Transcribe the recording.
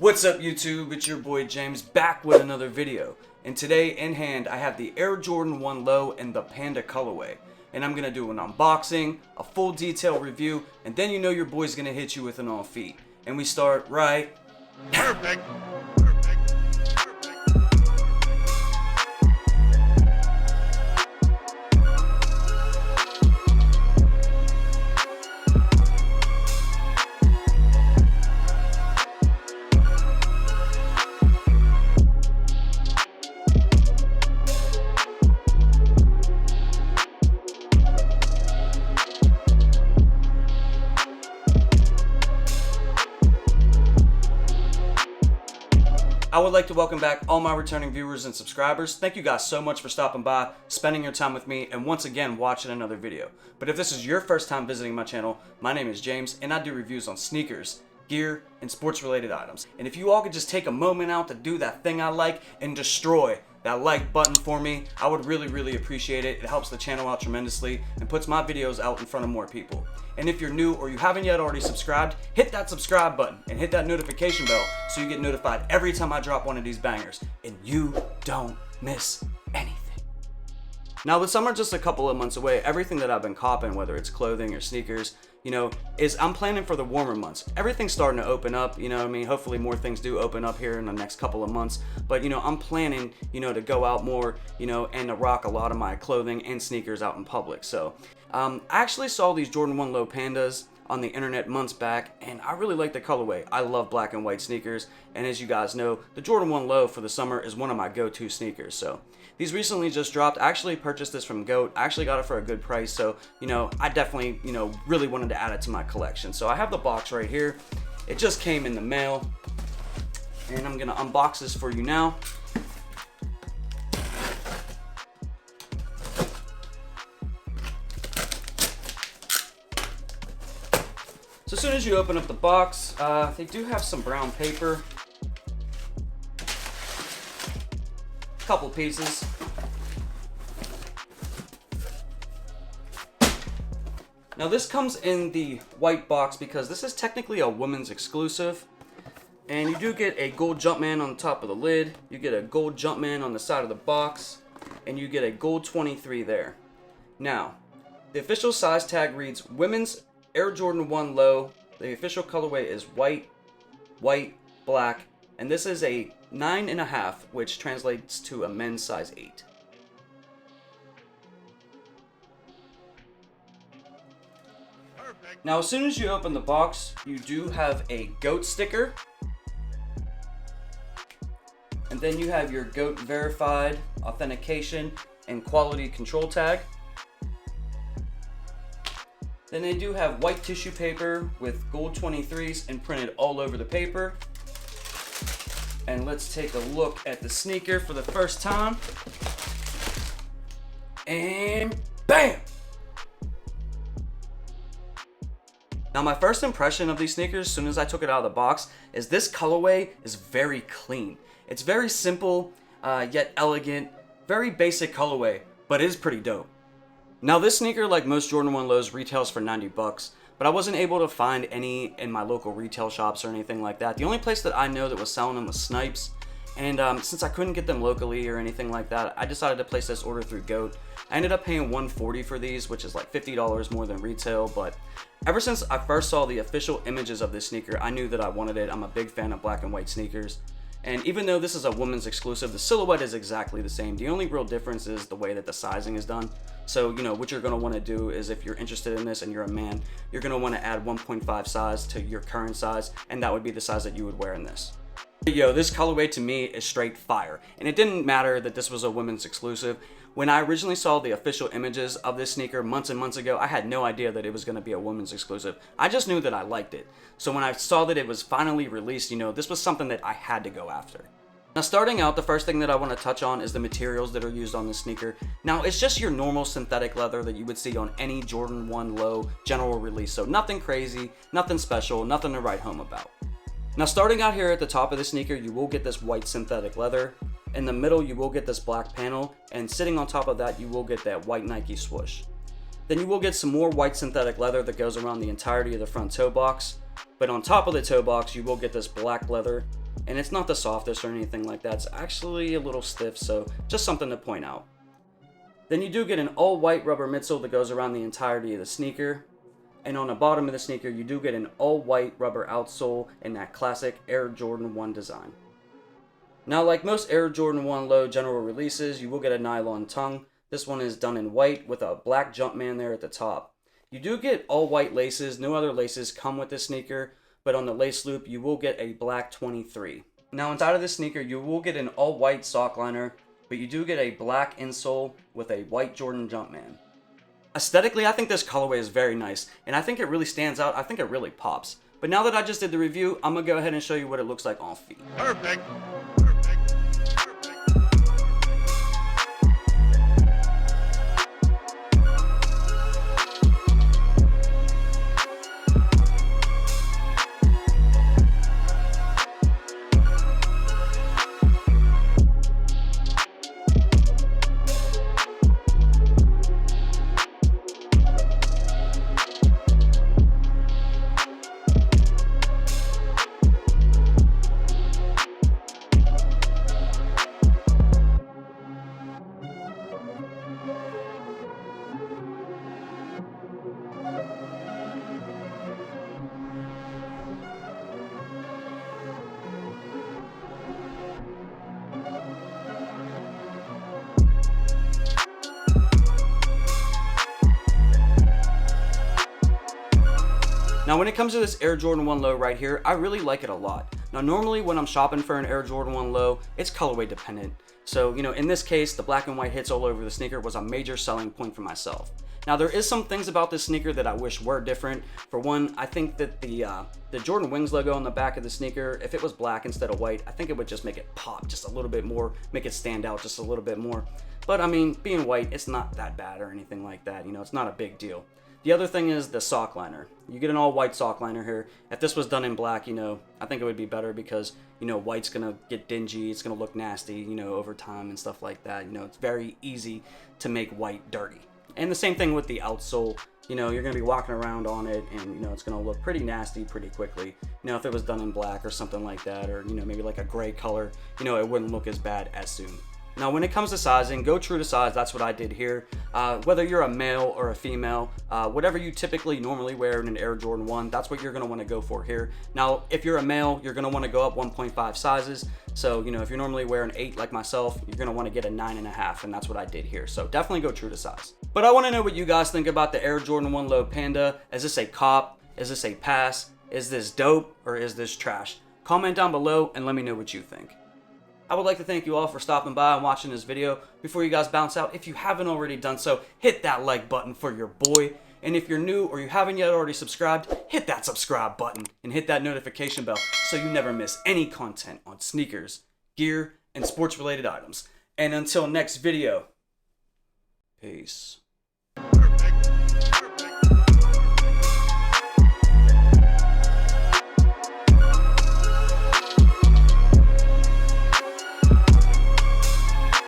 What's up YouTube, it's your boy James back with another video. And today in hand I have the Air Jordan 1 Low in the Panda colorway. And I'm going to do an unboxing, a full detail review, and then you know your boy's going to hit you with an all feet. And we start right now. Perfect. I would like to welcome back all my returning viewers and subscribers. Thank you guys so much for stopping by, spending your time with me, and once again watching another video. But if this is your first time visiting my channel, my name is James and I do reviews on sneakers, gear, and sports related items. And if you all could just take a moment out to do that thing I like and destroy that like button for me, I would really appreciate it. It helps the channel out tremendously and puts my videos out in front of more people. And if you're new or you haven't yet already subscribed, hit that subscribe button and hit that notification bell so you get notified every time I drop one of these bangers and you don't miss anything. Now with summer just a couple of months away, everything that I've been copping, whether it's clothing or sneakers, is I'm planning for the warmer months. Everything's starting to open up, hopefully more things do open up here in the next couple of months. But, I'm planning, to go out more, and to rock a lot of my clothing and sneakers out in public. So, I actually saw these Jordan 1 Low Pandas on the internet months back, and I really like the colorway. I love black and white sneakers, and as you guys know, the Jordan 1 Low for the summer is one of my go-to sneakers. So these recently just dropped. I actually purchased this from GOAT. I actually got it for a good price, so I definitely really wanted to add it to my collection. So I have the box right here. It just came in the mail, and I'm gonna unbox this for you now. So as soon as you open up the box, they do have some brown paper. A couple pieces. Now this comes in the white box because this is technically a women's exclusive. And you do get a gold Jumpman on the top of the lid. You get a gold Jumpman on the side of the box. And you get a gold 23 there. Now, the official size tag reads Women's Air Jordan 1 Low. The official colorway is white, black, and this is a 9.5, which translates to a men's size 8. Perfect. Now, as soon as you open the box, you do have a GOAT sticker, and then you have your GOAT verified authentication and quality control tag. Then they do have white tissue paper with gold 23s imprinted all over the paper. And let's take a look at the sneaker for the first time. And bam! Now my first impression of these sneakers, as soon as I took it out of the box, is this colorway is very clean. It's very simple, yet elegant, very basic colorway, but it is pretty dope. Now this sneaker, like most Jordan 1 Lows, retails for 90 bucks, but I wasn't able to find any in my local retail shops or anything like that. The only place that I know that was selling them was Snipes, and since I couldn't get them locally or anything like that, I decided to place this order through GOAT. I ended up paying $140 for these, which is like $50 more than retail, but ever since I first saw the official images of this sneaker, I knew that I wanted it. I'm a big fan of black and white sneakers. And even though this is a woman's exclusive, the silhouette is exactly the same. The only real difference is the way that the sizing is done. So, what you're going to want to do is if you're interested in this and you're a man, you're going to want to add 1.5 size to your current size, and that would be the size that you would wear in this. Yo, this colorway to me is straight fire. And it didn't matter that this was a women's exclusive. When I originally saw the official images of this sneaker months and months ago, I had no idea that it was going to be a women's exclusive. I just knew that I liked it. So when I saw that it was finally released, this was something that I had to go after. Now starting out, the first thing that I want to touch on is the materials that are used on this sneaker. Now it's just your normal synthetic leather that you would see on any Jordan 1 Low general release. So nothing crazy, nothing special, nothing to write home about. Now starting out here at the top of the sneaker, you will get this white synthetic leather. In the middle, you will get this black panel, and sitting on top of that, you will get that white Nike swoosh. Then you will get some more white synthetic leather that goes around the entirety of the front toe box. But on top of the toe box, you will get this black leather. And it's not the softest or anything like that. It's actually a little stiff, so just something to point out. Then you do get an all white rubber midsole that goes around the entirety of the sneaker. And on the bottom of the sneaker, you do get an all white rubber outsole in that classic Air Jordan 1 design. Now, like most Air Jordan 1 Low general releases, you will get a nylon tongue. This one is done in white with a black Jumpman there at the top. You do get all white laces. No other laces come with this sneaker, but on the lace loop, you will get a black 23. Now, inside of this sneaker, you will get an all white sock liner, but you do get a black insole with a white Jordan Jumpman. Aesthetically, I think this colorway is very nice, and I think it really stands out. I think it really pops. But now that I just did the review, I'm going to go ahead and show you what it looks like on feet. Perfect. Now when it comes to this Air Jordan 1 Low right here, I really like it a lot. Now normally when I'm shopping for an Air Jordan 1 Low, it's colorway dependent. So, in this case, the black and white hits all over the sneaker was a major selling point for myself. Now there is some things about this sneaker that I wish were different. For one, I think that the Jordan Wings logo on the back of the sneaker, if it was black instead of white, I think it would just make it pop just a little bit more, make it stand out just a little bit more. But I mean, being white, it's not that bad or anything like that. It's not a big deal. The other thing is the sock liner. You get an all white sock liner here. If this was done in black, I think it would be better because, white's gonna get dingy, it's gonna look nasty, over time and stuff like that. It's very easy to make white dirty. And the same thing with the outsole. You're gonna be walking around on it and, it's gonna look pretty nasty pretty quickly. If it was done in black or something like that, or, maybe like a gray color, it wouldn't look as bad as soon. Now, when it comes to sizing, go true to size. That's what I did here. Whether you're a male or a female, whatever you typically normally wear in an Air Jordan 1, that's what you're going to want to go for here. Now, if you're a male, you're going to want to go up 1.5 sizes. So, if you're normally wearing 8 like myself, you're going to want to get a 9.5, and that's what I did here. So definitely go true to size. But I want to know what you guys think about the Air Jordan 1 Low Panda. Is this a cop? Is this a pass? Is this dope? Or is this trash? Comment down below and let me know what you think. I would like to thank you all for stopping by and watching this video. Before you guys bounce out, if you haven't already done so, hit that like button for your boy. And if you're new or you haven't yet already subscribed, hit that subscribe button and hit that notification bell so you never miss any content on sneakers, gear, and sports related items. And until next video, peace.